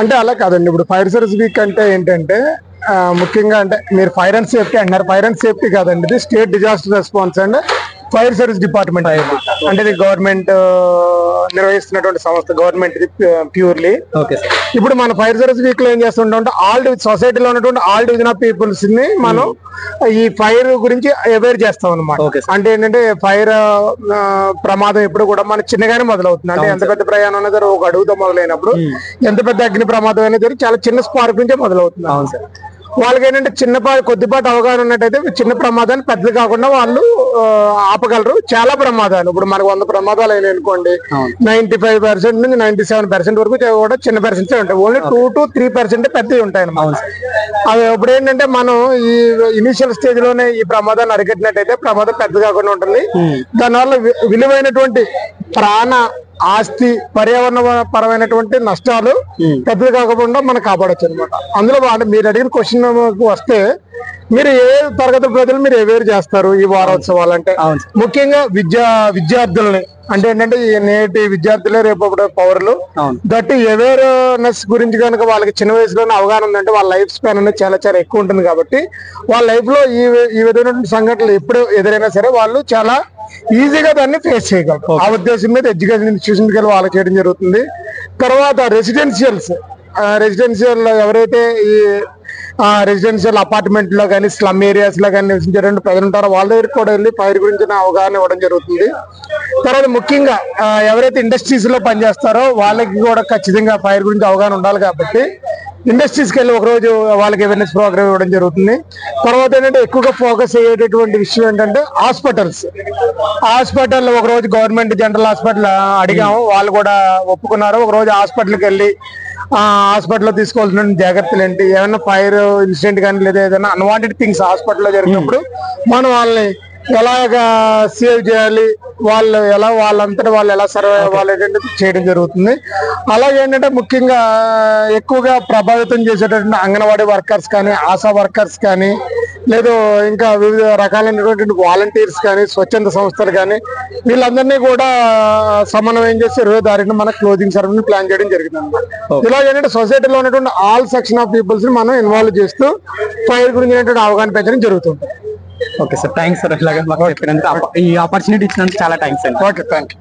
అంటే అలా కాదండి. ఇప్పుడు ఫైర్ సర్వీస్ వీక్ అంటే ఏంటంటే ముఖ్యంగా అంటే మీరు ఫైర్ అండ్ సేఫ్టీ అంటున్నారు. ఫైర్ అండ్ సేఫ్టీ కాదండి, ఇది state disaster response and fire service department అంటే ఇది గవర్నమెంట్ నిర్వహిస్తున్నటువంటి సంస్థ, గవర్నమెంట్ ప్యూర్లీ. ఇప్పుడు మన ఫైర్ సర్వీస్ వీక్ లో ఏం చేస్తుంటాం అంటే ఆల్ సొసైటీలో ఉన్నటువంటి ఆల్ డివిజన్ ఆఫ్ పీపుల్స్ ని మనం ఈ ఫైర్ గురించి అవేర్ చేస్తాం అనమాట. అంటే ఏంటంటే ఫైర్ ప్రమాదం ఎప్పుడు కూడా మన చిన్నగానే మొదలవుతుంది. అంటే ఎంత పెద్ద ప్రయాణం అనేది ఒక అడుగుతో మొదలైనప్పుడు ఎంత పెద్ద అగ్ని ప్రమాదం అనేది చాలా చిన్న స్పార్క్ నుంచే మొదలవుతుంది. వాళ్ళకి ఏంటంటే కొద్దిపాటి అవగాహన ఉన్నట్టయితే చిన్న ప్రమాదాన్ని పెద్దది కాకుండా వాళ్ళు ఆపగలరు. చాలా ప్రమాదాలు ఇప్పుడు మనకు 100 ప్రమాదాలు అయినాయి అనుకోండి, 95% నుంచి 97% వరకు కూడా చిన్న పర్సెంట్స్ ఉంటాయి. ఓన్లీ 2 to 3% పెద్దవి ఉంటాయి అన్నమాట. అది ఇప్పుడు ఏంటంటే మనం ఈ ఇనిషియల్ స్టేజ్ లోనే ఈ ప్రమాదాన్ని అరికట్టినట్టయితే ప్రమాదం పెద్ద కాకుండా ఉంటుంది. దానివల్ల విలువైనటువంటి ప్రాణ ఆస్తి పర్యావరణ పరమైనటువంటి నష్టాలు పెద్దది కాకుండా మనం కాపాడచ్చు అనమాట. అందులో మీరు అడిగిన క్వశ్చన్ వస్తే మీరు ఏ తరగతి ప్రజలు మీరు అవేర్ చేస్తారు ఈ వారోత్సవాలు అంటే ముఖ్యంగా విద్యార్థుల్ని. అంటే ఏంటంటే నేటి విద్యార్థులే రేపు పౌరులు. దట్ అవేర్నెస్ గురించి కనుక వాళ్ళకి చిన్న వయసులోనే అవగాహన ఉందంటే వాళ్ళ లైఫ్ స్పాన్ అనేది చాలా చాలా ఎక్కువ ఉంటుంది. కాబట్టి వాళ్ళ లైఫ్ లో ఈ విధమైనటువంటి సంఘటనలు ఎప్పుడు ఎదురైనా సరే వాళ్ళు చాలా ఈజీగా దాన్ని ఫేస్ చేయగలరు. ఆ ఉద్దేశం మీద ఎడ్యుకేషన్ ఇన్స్టిట్యూషన్ కి వాళ్ళకి చేయడం జరుగుతుంది. తర్వాత రెసిడెన్షియల్ ఎవరైతే ఈ రెసిడెన్షియల్ అపార్ట్మెంట్ లో కానీ స్లమ్ ఏరియాస్ లో కానీ నివసించేటువంటి ప్రజలు ఉంటారో వాళ్ళ దగ్గరికి కూడా వెళ్ళి ఫైర్ గురించిన అవగాహన ఇవ్వడం జరుగుతుంది. తర్వాత ముఖ్యంగా ఎవరైతే ఇండస్ట్రీస్ లో పనిచేస్తారో వాళ్ళకి కూడా ఖచ్చితంగా ఫైర్ గురించి అవగాహన ఉండాలి. కాబట్టి ఇండస్ట్రీస్కి వెళ్ళి ఒకరోజు వాళ్ళకి అవేర్నెస్ ప్రోగ్రామ్ ఇవ్వడం జరుగుతుంది. తర్వాత ఏంటంటే ఎక్కువగా ఫోకస్ అయ్యేటటువంటి విషయం ఏంటంటే హాస్పిటల్ ఒకరోజు గవర్నమెంట్ జనరల్ హాస్పిటల్ అడిగాము, వాళ్ళు కూడా ఒప్పుకున్నారు. ఒకరోజు హాస్పిటల్కి వెళ్ళి హాస్పిటల్లో తీసుకోవాల్సిన జాగ్రత్తలు ఏంటి, ఏమైనా ఫైర్ ఇన్సిడెంట్ కానీ లేదా ఏదైనా అన్వాంటెడ్ థింగ్స్ హాస్పిటల్లో జరిగినప్పుడు మనం వాళ్ళని ఎలాగా సేవ్ చేయాలి, వాళ్ళంతటా వాళ్ళు ఎలా సర్వైవ్ అవ్వాలి చేయడం జరుగుతుంది. అలాగే ఏంటంటే ముఖ్యంగా ఎక్కువగా ప్రభావితం చేసేటటువంటి అంగన్వాడీ వర్కర్స్ కానీ ఆశా వర్కర్స్ కానీ లేదు ఇంకా వివిధ రకాలైనటువంటి వాలంటీర్స్ కానీ స్వచ్ఛంద సంస్థలు కానీ వీళ్ళందరినీ కూడా సమన్వయం చేసి 20వ తారీఖున మన క్లోజింగ్ సెరమనీ ప్లాన్ చేయడం జరిగింది. ఇలా ఏంటంటే సొసైటీలో ఉన్నటువంటి ఆల్ సెక్షన్ ఆఫ్ పీపుల్స్ ని మనం ఇన్వాల్వ్ చేస్తూ ఫైర్ గురించి అవగాహన పెంచడం జరుగుతుంది. Okay sir, thanks sir. ఇలాగా ఈ ఆపర్చునిటీ ఇచ్చినందుకు చాలా థ్యాంక్స్ అండి. Okay, thank you.